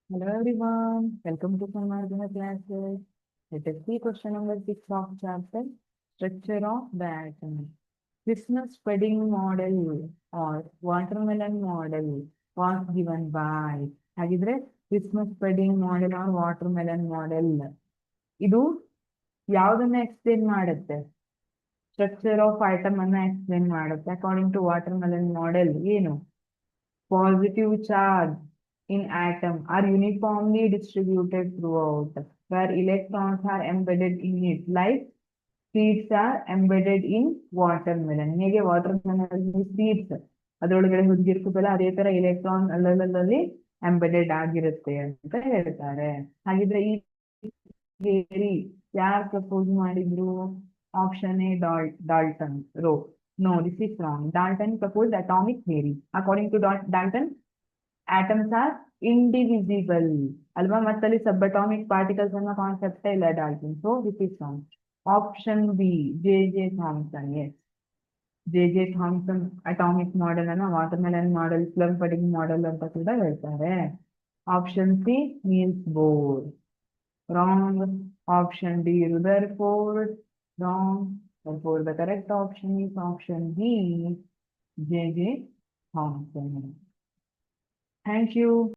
Hello everyone, welcome to Samardhana classes. Let us see question number 6 of chapter Structure of the Atom. Christmas pudding model or watermelon model was given by ಹಾಗಿದ್ರೆ Christmas pudding model or watermelon model ಇದು ಯಾವುದನ್ನ explain ಮಾಡುತ್ತೆ? Structure of atom ಅನ್ನ explain ಮಾಡುತ್ತೆ. According to watermelon model ಏನು? Positive charge in atom are uniformly distributed throughout, where electrons are embedded in it, like seeds are embedded in watermelon. ಹೇಗೆ watermelon seeds ಅದರೊಳಗಡೆ ಹುದುಗಿರ್ತದಲ್ಲ ಅದೇ ತರ electron ಅಲ್ಲಲ್ಲಿ embedded ಆಗಿರುತ್ತೆ ಅಂತ ಹೇಳ್ತಾರೆ. ಹಾಗಿದ್ರೆ ಈ ಥಿಯರಿ ಯಾರು ಪ್ರಪೋಸ್ ಮಾಡಿದ್ರು? ಆಪ್ಷನ್ ಎ ಡಾಲ್ಟನ್ ರೋ. No, this is wrong. Dalton proposed atomic theory. According to Dalton, atoms are indivisible. ಅಲ್ವಾ? ಮತ್ತಲ್ಲಿ ಸಬ್ಅಟಾಮಿಕ್ ಪಾರ್ಟಿಕಲ್ಸ್ ಅನ್ನೋ ಕಾನ್ಸೆಪ್ಟ್ ಇಲ್ಲ Dalton. So this is wrong. Option B J Thomson. Yes, J Thomson atomic model ಅನ್ನ watermelon model, plum pudding model ಅಂತ ಕೂಡ ಹೇಳ್ತಾರೆ. Option C Niels Bohr. Wrong. Option D Rutherford. Wrong. Therefore, the correct option is option B, J. Thomson. Thank you.